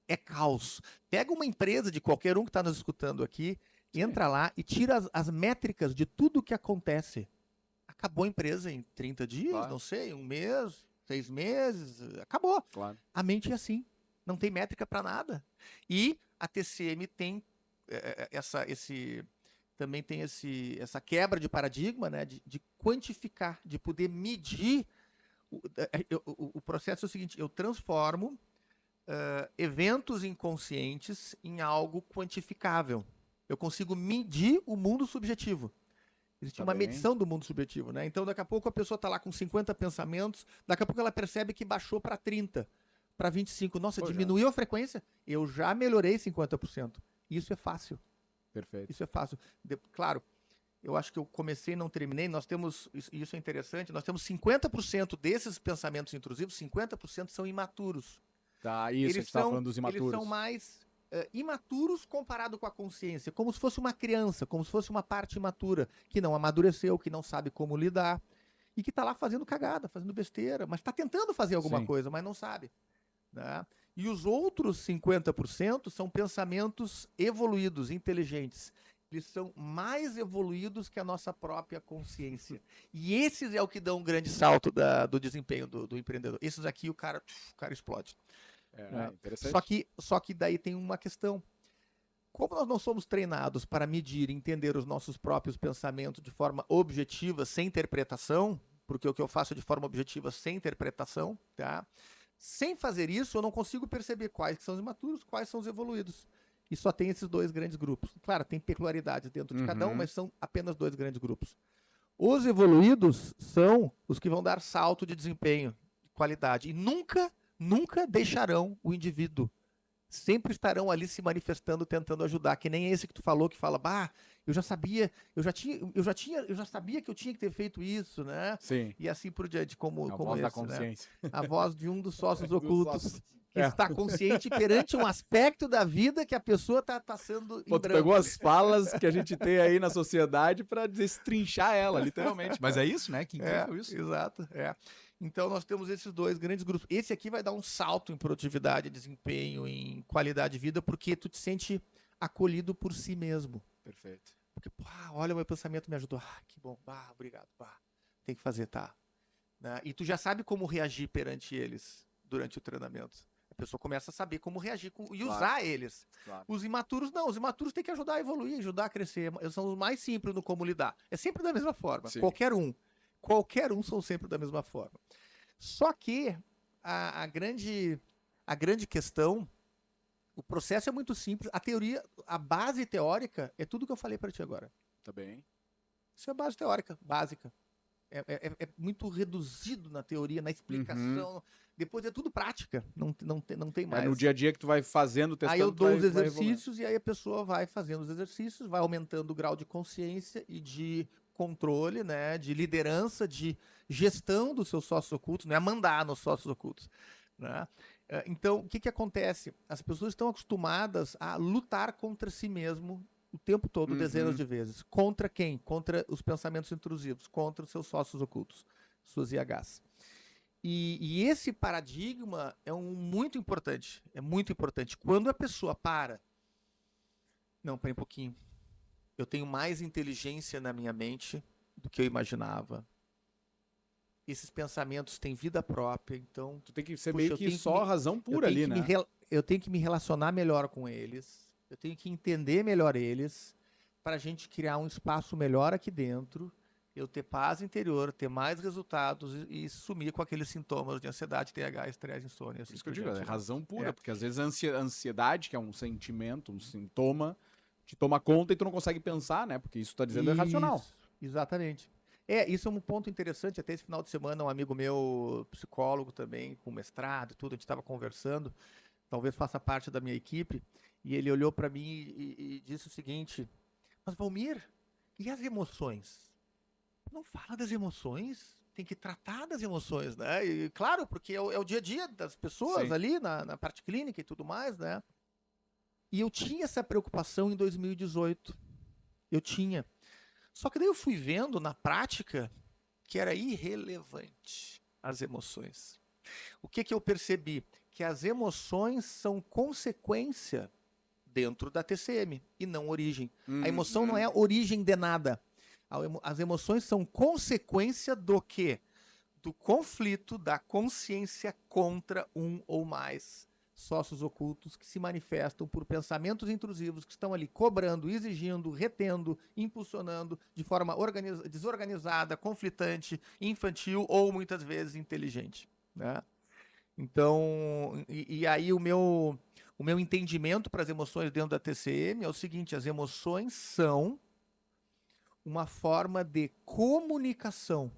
é caos. Pega uma empresa de qualquer um que está nos escutando aqui, entra lá e tira as métricas de tudo o que acontece. Acabou a empresa em 30 dias, não sei, um mês, 6 meses, acabou. Claro. A mente é assim, não tem métrica para nada. E a TCM tem também tem essa quebra de paradigma, né, de quantificar, de poder medir. O processo é o seguinte: eu transformo eventos inconscientes em algo quantificável. Eu consigo medir o mundo subjetivo. Existe uma medição do mundo subjetivo, né? Então, daqui a pouco a pessoa está lá com 50 pensamentos, daqui a pouco ela percebe que baixou para 30, para 25. Nossa, diminuiu a frequência? Eu já melhorei 50%. Isso é fácil. Perfeito. Isso é fácil. Claro, eu acho que eu comecei e não terminei. Nós temos, isso é interessante, nós temos 50% desses pensamentos intrusivos, 50% são imaturos. Tá, isso, a gente está falando dos imaturos. Eles são mais imaturos comparado com a consciência, como se fosse uma criança, como se fosse uma parte imatura, que não amadureceu, que não sabe como lidar, e que está lá fazendo cagada, fazendo besteira, mas está tentando fazer alguma coisa, mas não sabe. Né? E os outros 50% são pensamentos evoluídos, inteligentes. Eles são mais evoluídos que a nossa própria consciência. E esses é o que dão um grande salto do desempenho do empreendedor. Esses aqui o cara explode. Interessante. Só que daí tem uma questão. Como nós não somos treinados para medir e entender os nossos próprios pensamentos de forma objetiva, sem interpretação, porque o que eu faço é de forma objetiva, sem interpretação, tá? Sem fazer isso, eu não consigo perceber quais são os imaturos, quais são os evoluídos. E só tem esses dois grandes grupos. Claro, tem peculiaridades dentro de cada um, mas são apenas dois grandes grupos. Os evoluídos são os que vão dar salto de desempenho, de qualidade, e nunca deixarão o indivíduo. Sempre estarão ali se manifestando, tentando ajudar, que nem esse que tu falou, que fala, bah, eu já sabia, eu já sabia que eu tinha que ter feito isso, né? Sim. E assim por diante, como A voz esse, da consciência. né? A voz de um dos sócios Dos ocultos, sócios. que está consciente perante um aspecto da vida que a pessoa tá sendo Pô, tu pegou as falas que a gente tem aí na sociedade pra destrinchar ela, literalmente. Mas é isso, né? Que incrível isso. Exato, Então nós temos esses dois grandes grupos. Esse aqui vai dar um salto em produtividade, desempenho, em qualidade de vida, porque tu te sente acolhido por si mesmo. Perfeito. Porque, olha, o meu pensamento me ajudou. Que bom, obrigado. Tem que fazer, tá. Né? E tu já sabe como reagir perante eles durante o treinamento. A pessoa começa a saber como reagir e usar eles. Claro. Os imaturos não. Os imaturos têm que ajudar a evoluir, ajudar a crescer. Eles são os mais simples no como lidar. É sempre da mesma forma. Sim. Qualquer um são sempre da mesma forma. Só que a grande questão, o processo é muito simples. A teoria, a base teórica é tudo que eu falei para ti agora. Tá bem. Isso é base teórica, básica. É muito reduzido na teoria, na explicação. Depois é tudo prática. Não tem mais. É no dia a dia que tu vai fazendo, testando. Aí eu dou os exercícios e aí a pessoa vai fazendo os exercícios, vai aumentando o grau de consciência e de controle, né, de liderança, de gestão dos seus sócios ocultos, não é mandar nos sócios ocultos, né? Então, o que acontece? As pessoas estão acostumadas a lutar contra si mesmo o tempo todo, dezenas de vezes. Contra quem? Contra os pensamentos intrusivos, contra os seus sócios ocultos, suas IHs. E esse paradigma é muito importante. É muito importante. Quando a pessoa para... Não, peraí um pouquinho. Eu tenho mais inteligência na minha mente do que eu imaginava. Esses pensamentos têm vida própria, então... Tu tem que ser meio que só razão pura ali, né? Eu tenho que me relacionar melhor com eles. Eu tenho que entender melhor eles para a gente criar um espaço melhor aqui dentro, eu ter paz interior, ter mais resultados e sumir com aqueles sintomas de ansiedade, TH, estresse, insônia. Assim, isso que eu digo, é razão pura, porque às vezes a ansiedade, que é um sentimento, um sintoma, te toma conta e tu não consegue pensar, né? Porque isso tá dizendo é racional. Exatamente. Isso é um ponto interessante. Até esse final de semana, um amigo meu, psicólogo também, com mestrado e tudo, a gente estava conversando, talvez faça parte da minha equipe, e ele olhou para mim e disse o seguinte: mas Valmir, e as emoções? Não fala das emoções, tem que tratar das emoções, né? E claro, porque é o dia a dia das pessoas ali na parte clínica e tudo mais, né? E eu tinha essa preocupação em 2018. Eu tinha. Só que daí eu fui vendo na prática que era irrelevante as emoções. O que eu percebi? Que as emoções são consequência dentro da TCM e não origem. A emoção não é origem de nada. As emoções são consequência do quê? Do conflito da consciência contra um ou mais sócios ocultos que se manifestam por pensamentos intrusivos que estão ali cobrando, exigindo, retendo, impulsionando de forma desorganizada, conflitante, infantil ou muitas vezes inteligente, né? Então, e aí o meu entendimento para as emoções dentro da TCM é o seguinte: as emoções são uma forma de comunicação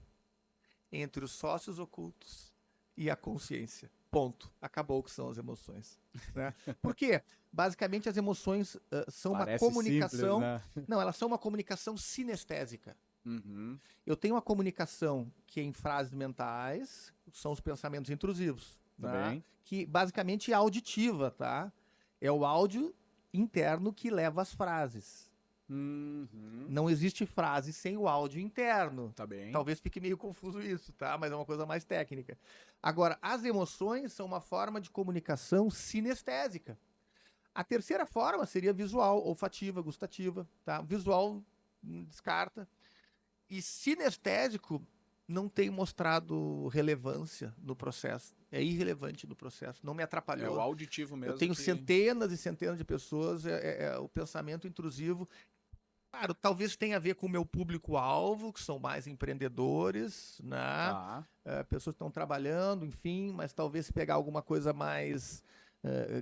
entre os sócios ocultos e a consciência. Ponto. Acabou o que são as emoções. Né? Por quê? Basicamente, as emoções são Parece uma comunicação... simples, né? Não, elas são uma comunicação sinestésica. Eu tenho uma comunicação que é em frases mentais, são os pensamentos intrusivos. Tá? Que basicamente é auditiva, tá? É o áudio interno que leva as frases. Não existe frase sem o áudio interno. Tá bem. Talvez fique meio confuso isso, tá? Mas é uma coisa mais técnica. Agora, as emoções são uma forma de comunicação sinestésica. A terceira forma seria visual, olfativa, gustativa, tá? Visual, descarta. E sinestésico não tem mostrado relevância no processo. É irrelevante no processo. Não me É atrapalhou. o auditivo mesmo. Eu tenho centenas e centenas de pessoas, o pensamento intrusivo. Claro, talvez tenha a ver com o meu público-alvo, que são mais empreendedores, né? Tá. Pessoas que estão trabalhando, enfim, mas talvez se pegar alguma coisa mais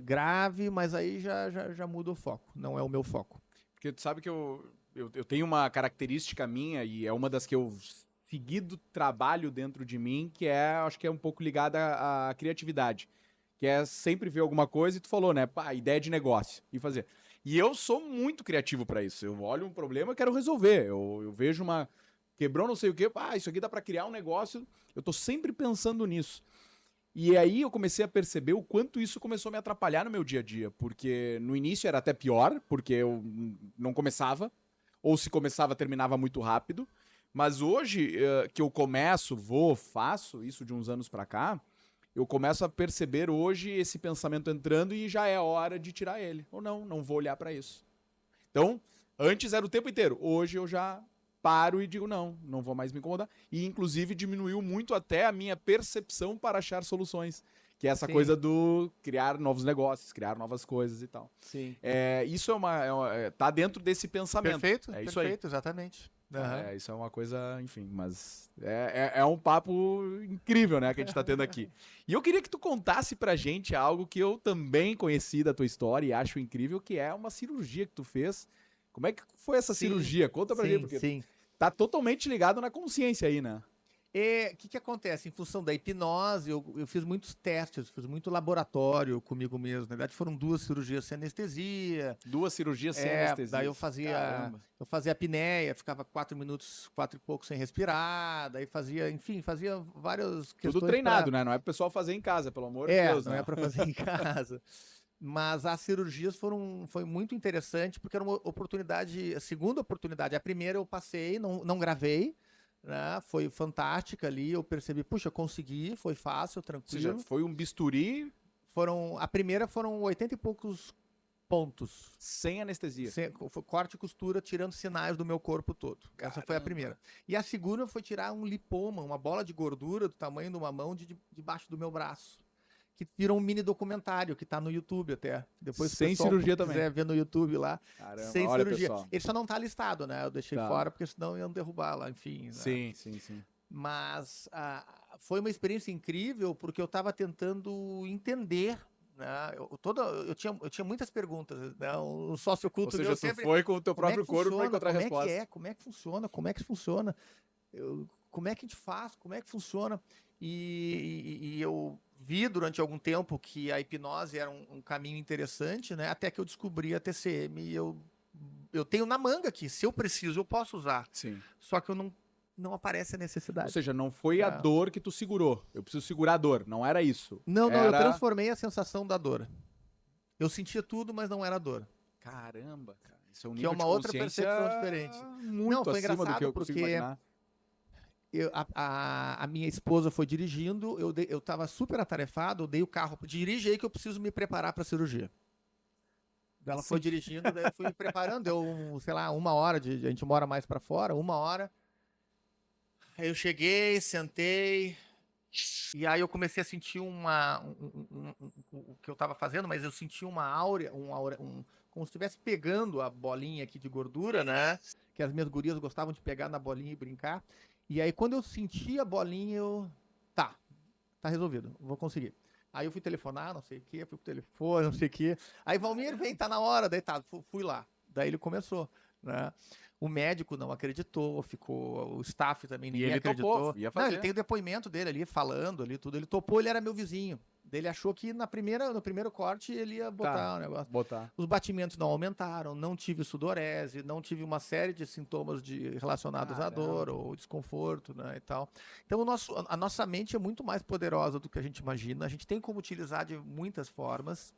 grave, mas aí já muda o foco. Não é o meu foco. Porque tu sabe que eu tenho uma característica minha, e é uma das que eu seguido trabalho dentro de mim, que acho que é um pouco ligada à criatividade. Que é sempre ver alguma coisa, e tu falou, né? Pá, ideia de negócio, e fazer. E eu sou muito criativo pra isso. Eu olho um problema e quero resolver. Eu vejo quebrou não sei o quê, isso aqui dá pra criar um negócio. Eu tô sempre pensando nisso. E aí eu comecei a perceber o quanto isso começou a me atrapalhar no meu dia a dia, porque no início era até pior, porque eu não começava, ou se começava, terminava muito rápido. Mas hoje que eu começo, faço isso de uns anos pra cá, eu começo a perceber hoje esse pensamento entrando e já é hora de tirar ele. Ou não vou olhar pra isso. Então, antes era o tempo inteiro. Hoje eu já paro e digo, não vou mais me incomodar. E, inclusive, diminuiu muito até a minha percepção para achar soluções. Que é essa Sim. coisa do criar novos negócios, criar novas coisas e tal. Sim. Isso tá dentro desse pensamento. Perfeito, é isso aí. Exatamente. Uhum. Isso é uma coisa, enfim, mas é um papo incrível, né, que a gente tá tendo aqui. E eu queria que tu contasse pra gente algo que eu também conheci da tua história e acho incrível, que é uma cirurgia que tu fez. Como é que foi essa cirurgia? Conta pra gente, porque tá totalmente ligado na consciência aí, né? O que acontece? Em função da hipnose, eu fiz muitos testes, fiz muito laboratório comigo mesmo. Na verdade, foram 2 cirurgias sem anestesia. 2 cirurgias sem anestesia. Daí eu fazia apneia, ficava 4 minutos, 4 e pouco sem respirar. Daí fazia várias questões. Tudo treinado, né? Não é pro pessoal fazer em casa, pelo amor de Deus. Não é para fazer em casa. Mas as cirurgias foi muito interessante, porque era uma oportunidade, a segunda oportunidade. A primeira eu passei, não gravei. Né? Foi fantástica ali, eu percebi, puxa, consegui, foi fácil, tranquilo. Ou seja, foi um bisturi? A primeira foram 80 e poucos pontos. Sem anestesia? Foi corte e costura, tirando sinais do meu corpo todo. Caramba. Essa foi a primeira. E a segunda foi tirar um lipoma, uma bola de gordura do tamanho de uma mão debaixo do meu braço. Que virou um mini documentário, que tá no YouTube até. Depois, sem cirurgia também. Se quiser ver no YouTube lá. Caramba, sem olha, cirurgia. Pessoal. Ele só não tá listado, né? Eu deixei fora, porque senão iam derrubar lá, enfim. Sim, né? sim. Mas foi uma experiência incrível, porque eu estava tentando entender. Né? Eu tinha muitas perguntas. Né? O sócio oculto meu sempre foi com o teu próprio corpo para encontrar resposta. Como é que funciona? Como é que funciona? Como é que a gente faz? Como é que funciona? E eu vi durante algum tempo que a hipnose era um caminho interessante, né? Até que eu descobri a TCM e eu tenho na manga aqui. Se eu preciso, eu posso usar. Sim. Só que eu não aparece a necessidade. Ou seja, não foi a dor que tu segurou. Eu preciso segurar a dor. Não era isso. Não, eu transformei a sensação da dor. Eu sentia tudo, mas não era dor. Caramba, cara. Isso é um nível que é uma outra percepção diferente. Muito foi acima engraçado do que eu porque consigo imaginar. A minha esposa foi dirigindo, eu estava super atarefado, eu dei o carro, dirige aí que eu preciso me preparar para a cirurgia. Ela foi dirigindo, daí eu fui me preparando, deu, sei lá, 1 hora, a gente mora mais para fora, 1 hora. Aí eu cheguei, sentei, e aí eu comecei a sentir o que eu estava fazendo, mas eu senti uma áurea, como se estivesse pegando a bolinha aqui de gordura, né? Que as minhas gurias gostavam de pegar na bolinha e brincar. E aí, quando eu senti a bolinha, tá resolvido, vou conseguir. Aí eu fui telefonar, não sei o quê, fui pro telefone, não sei o quê. Aí, Valmir, vem, tá na hora. Daí fui lá. Daí ele começou, né? O médico não acreditou, o staff também, ninguém acreditou. Topou, ia fazer. Não, ele tem o depoimento dele ali, falando ali, tudo. Ele topou, ele era meu vizinho. Ele achou que no primeiro corte ele ia botar o negócio. Os batimentos não aumentaram, não tive sudorese, não tive uma série de sintomas relacionados à dor ou desconforto, né, e tal. Então a nossa mente é muito mais poderosa do que a gente imagina. A gente tem como utilizar de muitas formas.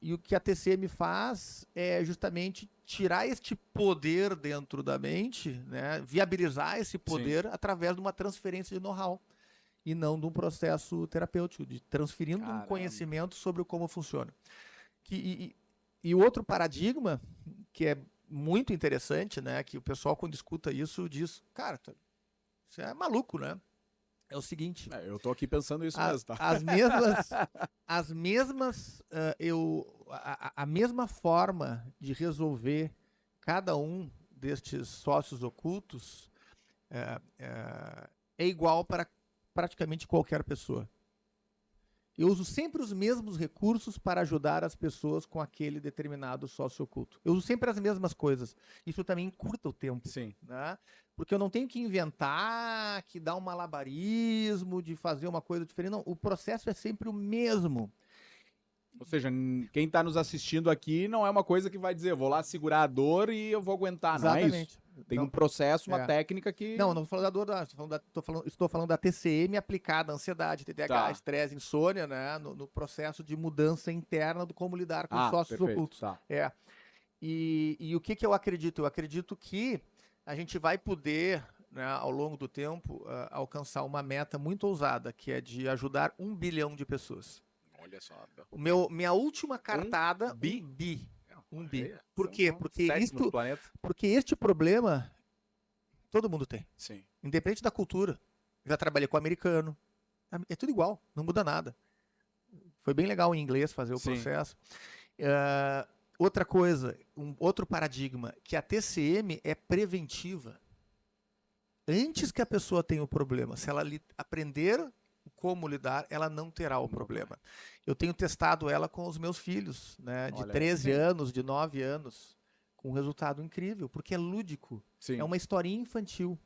E o que a TCM faz é justamente tirar este poder dentro da mente, né, viabilizar esse poder através de uma transferência de know-how. E não de um processo terapêutico, de transferindo um conhecimento sobre como funciona. E o outro paradigma, que é muito interessante, né, que o pessoal quando escuta isso diz, cara, Isso é maluco, né? É o seguinte. Eu tô aqui pensando isso mesmo, tá? A mesma forma de resolver cada um destes sócios ocultos é igual para praticamente qualquer pessoa. Eu uso sempre os mesmos recursos para ajudar as pessoas com aquele determinado sócio oculto. Eu uso sempre as mesmas coisas. Isso também encurta o tempo. Sim. Né? Porque eu não tenho que inventar, que dar um malabarismo, de fazer uma coisa diferente. Não, o processo é sempre o mesmo. Ou seja, quem está nos assistindo aqui não é uma coisa que vai dizer, eu vou lá segurar a dor e eu vou aguentar, Exatamente. não é isso? Tem um processo, uma técnica que... Não estou falando da dor, estou falando da TCM aplicada à ansiedade, TDAH, estresse, insônia, né? No processo de mudança interna do como lidar com os sócios ocultos. Tá. E o que eu acredito? Eu acredito que a gente vai poder, né, ao longo do tempo, alcançar uma meta muito ousada, que é de ajudar 1 bilhão de pessoas. Olha só. Minha última cartada, 1 bi. Por quê? Porque este problema todo mundo tem. Sim. Independente da cultura. Já trabalhei com americano. É tudo igual, não muda nada. Foi bem legal em inglês fazer o processo. Outra coisa, outro paradigma, que a TCM é preventiva. Antes que a pessoa tenha o problema, se ela aprender como lidar, ela não terá o problema. Eu tenho testado ela com os meus filhos, né, de 13 anos, de 9 anos, com um resultado incrível, porque é lúdico. Sim. É uma historinha infantil.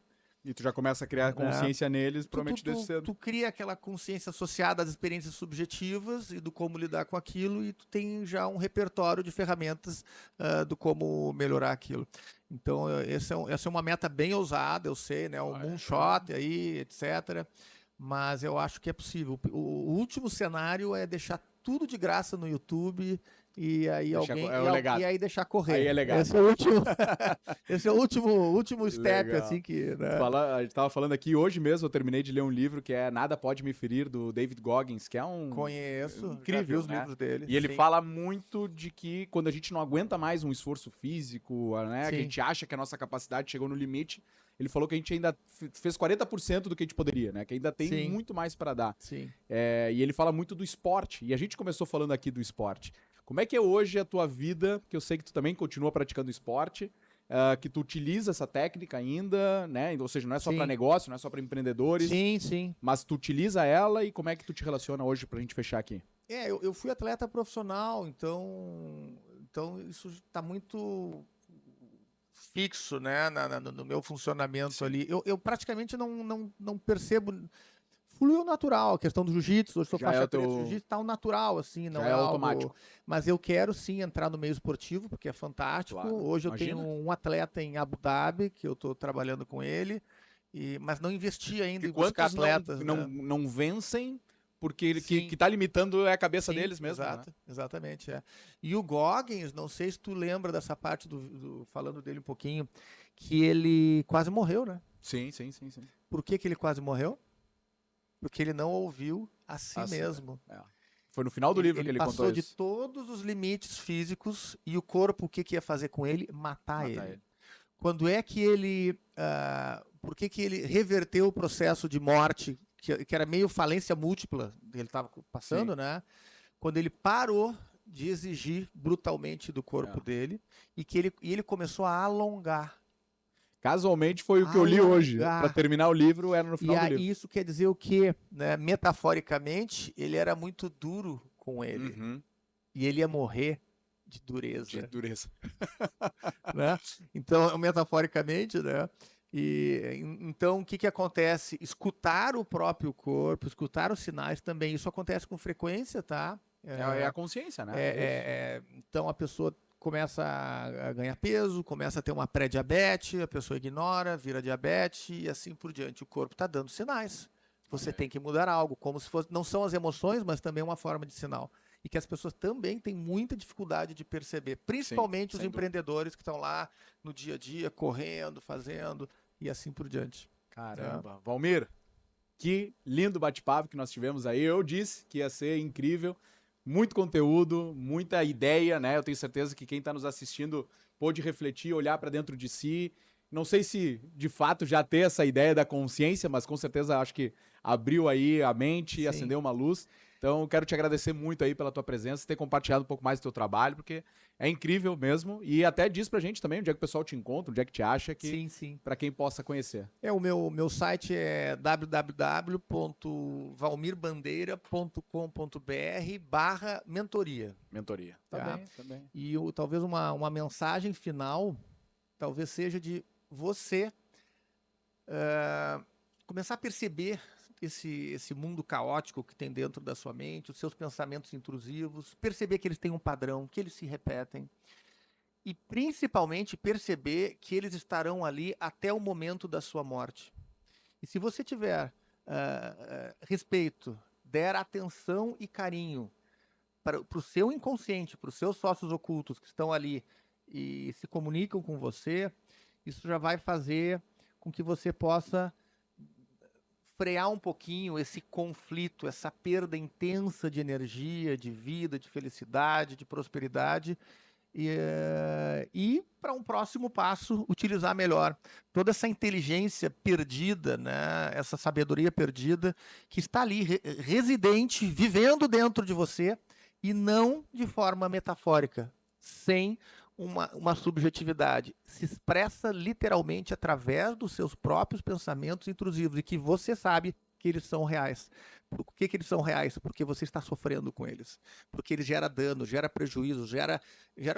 E tu já começa a criar consciência neles, provavelmente desde cedo. Tu cria aquela consciência associada às experiências subjetivas e do como lidar com aquilo, e tu tem já um repertório de ferramentas do como melhorar aquilo. Então, essa é uma meta bem ousada, eu sei, né? Um moonshot aí, etc. Mas eu acho que é possível. O último cenário é deixar tudo de graça no YouTube e aí e aí deixar correr. Aí é legal. Esse é o último step, legal. Assim que. Né? A gente estava falando aqui hoje mesmo. Eu terminei de ler um livro que é Nada Pode Me Ferir, do David Goggins, que é um. Conheço, incrível, os livros dele. E ele fala muito de que quando a gente não aguenta mais um esforço físico, né? Que a gente acha que a nossa capacidade chegou no limite. Ele falou que a gente ainda fez 40% do que a gente poderia, né? Que ainda tem muito mais para dar. Sim. E ele fala muito do esporte. E a gente começou falando aqui do esporte. Como é que é hoje a tua vida, que eu sei que tu também continua praticando esporte, que tu utiliza essa técnica ainda, né? Ou seja, não é só para negócio, não é só para empreendedores. Sim. Mas tu utiliza ela e como é que tu te relaciona hoje pra gente fechar aqui? Eu fui atleta profissional, então isso está muito fixo, né, no meu funcionamento ali. Eu praticamente não percebo. Fluiu natural, a questão do jiu-jitsu, hoje sou faixa preta, jiu-jitsu tá natural, assim, não é algo automático. Mas eu quero sim entrar no meio esportivo, porque é fantástico. Claro, hoje eu tenho um atleta em Abu Dhabi, que eu estou trabalhando com ele, mas não investi ainda em buscar atletas. Não vencem, porque que tá limitando é a cabeça deles mesmo. Exato, né? Exatamente. E o Goggins, não sei se tu lembra dessa parte falando dele um pouquinho, que ele quase morreu, né? Sim. Por que ele quase morreu? Porque ele não ouviu a si mesmo. Foi no final do livro que ele contou isso. Ele passou de todos os limites físicos e o corpo, o que ia fazer com ele? Matar ele. Quando é que ele... por que ele reverteu o processo de morte, que era meio falência múltipla que ele estava passando, né? Quando ele parou de exigir brutalmente do corpo dele e ele começou a alongar. Casualmente foi o que eu li hoje. Para terminar o livro, era no final do livro. E isso quer dizer o quê? Né? Metaforicamente, ele era muito duro com ele. Uhum. E ele ia morrer de dureza. Né? Então, metaforicamente, né? Então, o que acontece? Escutar o próprio corpo, escutar os sinais também. Isso acontece com frequência, tá? É a consciência, né? Então, a pessoa começa a ganhar peso, começa a ter uma pré-diabetes, a pessoa ignora, vira diabetes e assim por diante. O corpo está dando sinais. Você tem que mudar algo, como se fosse... Não são as emoções, mas também uma forma de sinal. E que as pessoas também têm muita dificuldade de perceber, principalmente os empreendedores que estão lá no dia a dia, correndo, fazendo e assim por diante. Caramba. Valmir, que lindo bate-papo que nós tivemos aí. Eu disse que ia ser incrível. Muito conteúdo, muita ideia, né? Eu tenho certeza que quem está nos assistindo pôde refletir, olhar para dentro de si, Não sei se, de fato, já ter essa ideia da consciência, mas com certeza acho que abriu aí a mente e acendeu uma luz. Então, quero te agradecer muito aí pela tua presença, ter compartilhado um pouco mais do teu trabalho, porque é incrível mesmo. E até diz pra gente também onde é que o pessoal te encontra, onde é que te acha, que para quem possa conhecer. O meu site é www.valmirbandeira.com.br/mentoria. Mentoria. Tá bem. E talvez uma mensagem final, talvez seja de você começar a perceber esse mundo caótico que tem dentro da sua mente, os seus pensamentos intrusivos, perceber que eles têm um padrão, que eles se repetem, e principalmente perceber que eles estarão ali até o momento da sua morte. E se você tiver respeito, der atenção e carinho para o seu inconsciente, para os seus sócios ocultos que estão ali e se comunicam com você, isso já vai fazer com que você possa frear um pouquinho esse conflito, essa perda intensa de energia, de vida, de felicidade, de prosperidade, e para um próximo passo, utilizar melhor toda essa inteligência perdida, né? Essa sabedoria perdida que está ali, residente, vivendo dentro de você, e não de forma metafórica, sem uma subjetividade. Se expressa literalmente através dos seus próprios pensamentos intrusivos, e que você sabe que eles são reais. Por que eles são reais? Porque você está sofrendo com eles. Porque eles geram dano, gera prejuízo, gera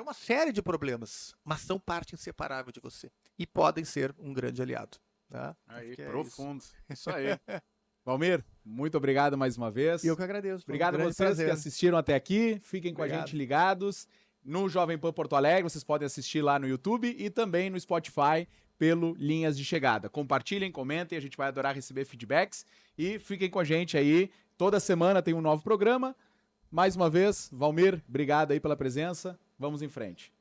uma série de problemas, mas são parte inseparável de você. E podem ser um grande aliado. Tá? Aí, profundo. Isso aí. Valmir, muito obrigado mais uma vez. Eu que agradeço. Obrigado a vocês que assistiram até aqui. Fiquem com a gente ligados. No Jovem Pan Porto Alegre, vocês podem assistir lá no YouTube e também no Spotify pelo Linhas de Chegada. Compartilhem, comentem, a gente vai adorar receber feedbacks e fiquem com a gente aí. Toda semana tem um novo programa. Mais uma vez, Valmir, obrigado aí pela presença. Vamos em frente.